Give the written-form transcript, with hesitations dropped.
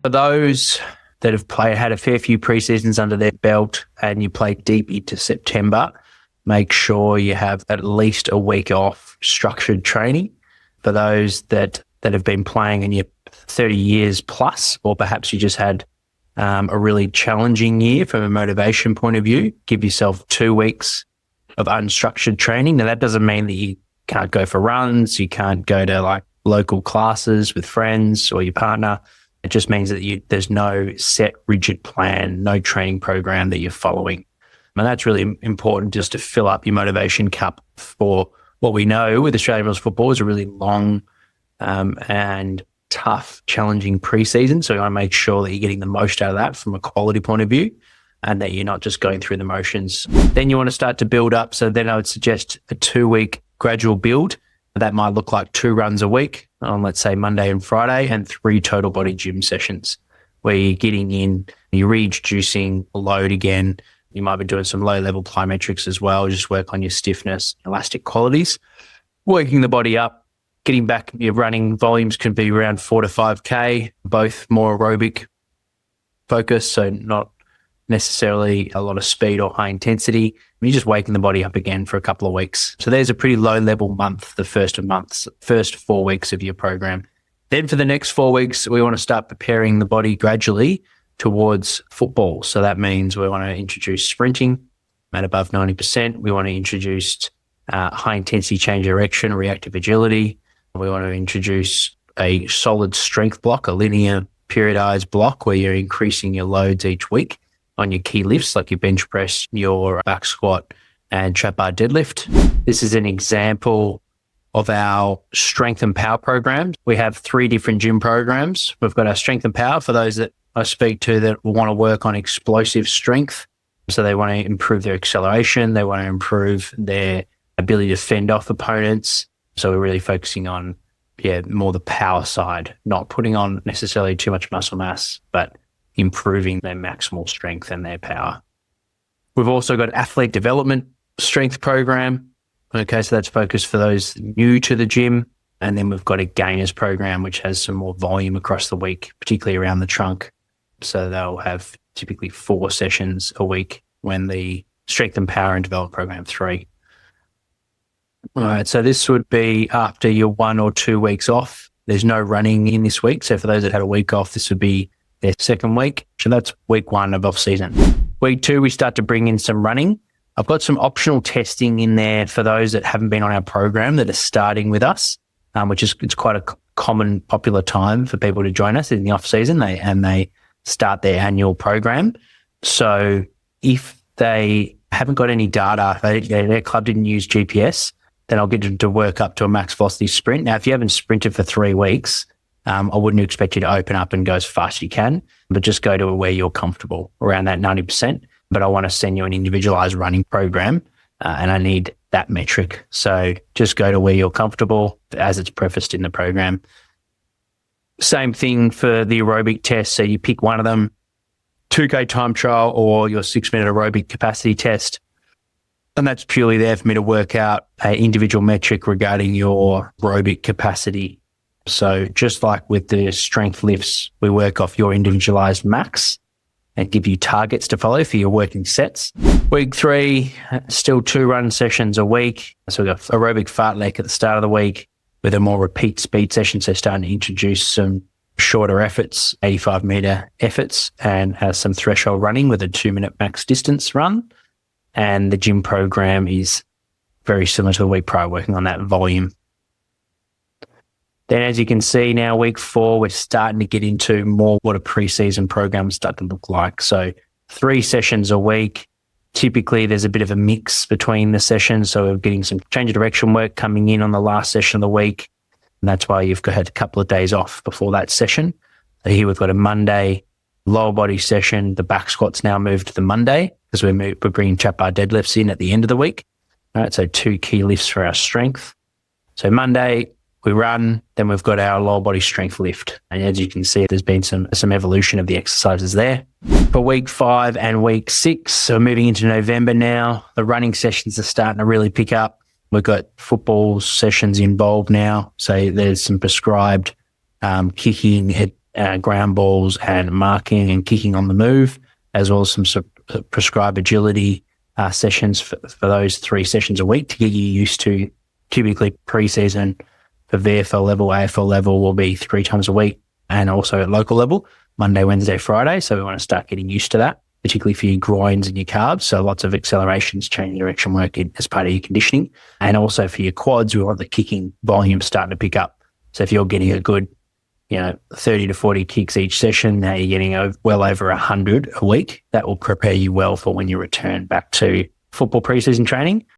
For those that have had a fair few preseasons under their belt and you play deep into September, make sure you have at least a week off structured training. For those that have been playing and you're 30 years plus, or perhaps you just had a really challenging year from a motivation point of view, give yourself 2 weeks of unstructured training. Now, that doesn't mean that you can't go for runs, you can't go to like local classes with friends or your partner. It just means that there's no set, rigid plan, no training program that you're following. And that's really important just to fill up your motivation cup for what we know with Australian rules football is a really long and tough, challenging preseason. So you want to make sure that you're getting the most out of that from a quality point of view and that you're not just going through the motions. Then you want to start to build up. So then I would suggest a 2-week gradual build. That might look like 2 runs a week on, let's say, Monday and Friday, and 3 total body gym sessions where you're getting in, you're reintroducing a load again. You might be doing some low-level plyometrics as well, just work on your stiffness, elastic qualities, working the body up, getting back. Your running volumes can be around 4 to 5K, both more aerobic focus, so not necessarily a lot of speed or high intensity. You're just waking the body up again for a couple of weeks. So there's a pretty low-level month, the first 4 weeks of your program. Then for the next 4 weeks, we want to start preparing the body gradually towards football. So that means we want to introduce sprinting at above 90%. We want to introduce high-intensity change direction, reactive agility. We want to introduce a solid strength block, a linear periodized block where you're increasing your loads each week on your key lifts like your bench press, your back squat and trap bar deadlift. This is an example of our strength and power programs. We have 3 different gym programs. We've got our strength and power for those that I speak to that want to work on explosive strength. So they want to improve their acceleration. They want to improve their ability to fend off opponents. So we're really focusing on, more the power side, not putting on necessarily too much muscle mass, but improving their maximal strength and their power. We've also got athlete development strength program. Okay, so that's focused for those new to the gym. And then we've got a gainers program, which has some more volume across the week, particularly around the trunk. So they'll have typically 4 sessions a week when the strength and power and development program 3. All right, so this would be after your 1 or 2 weeks off. There's no running in this week. So for those that had a week off, this would be their second week. So that's week 1 of off season. Week 2, we start to bring in some running. I've got some optional testing in there for those that haven't been on our program that are starting with us, which is it's quite a common, popular time for people to join us in the off season. They start their annual program. So if they haven't got any data, their club didn't use GPS, then I'll get them to work up to a max velocity sprint. Now, if you haven't sprinted for 3 weeks, I wouldn't expect you to open up and go as fast as you can, but just go to where you're comfortable, around that 90%. But I want to send you an individualized running program, and I need that metric. So just go to where you're comfortable as it's prefaced in the program. Same thing for the aerobic test. So you pick one of them, 2K time trial or your 6-minute aerobic capacity test. And that's purely there for me to work out an individual metric regarding your aerobic capacity. So just like with the strength lifts, we work off your individualized max and give you targets to follow for your working sets. Week 3, still 2 run sessions a week. So we've got aerobic fartlek at the start of the week with a more repeat speed session. So starting to introduce some shorter efforts, 85-meter efforts, and some threshold running with a 2-minute max distance run. And the gym program is very similar to the week prior, working on that volume. Then as you can see now, week 4, we're starting to get into more what a preseason program start to look like. So 3 sessions a week. Typically there's a bit of a mix between the sessions. So we're getting some change of direction work coming in on the last session of the week. And that's why you've had a couple of days off before that session. So here we've got a Monday lower body session. The back squats now moved to the Monday because we're bringing trap bar deadlifts in at the end of the week. All right, so 2 key lifts for our strength. So Monday, we run, then we've got our lower body strength lift. And as you can see, there's been some evolution of the exercises there. For week 5 and week 6, so moving into November now, the running sessions are starting to really pick up. We've got football sessions involved now. So there's some prescribed kicking ground balls and marking and kicking on the move, as well as some prescribed agility sessions for those 3 sessions a week to get you used to. Typically pre-season for VFL level, AFL level will be 3 times a week, and also at local level, Monday, Wednesday, Friday. So we want to start getting used to that, particularly for your groins and your calves. So lots of accelerations, change direction work as part of your conditioning. And also for your quads, we want the kicking volume starting to pick up. So if you're getting a good 30 to 40 kicks each session, now you're getting well over 100 a week. That will prepare you well for when you return back to football preseason training.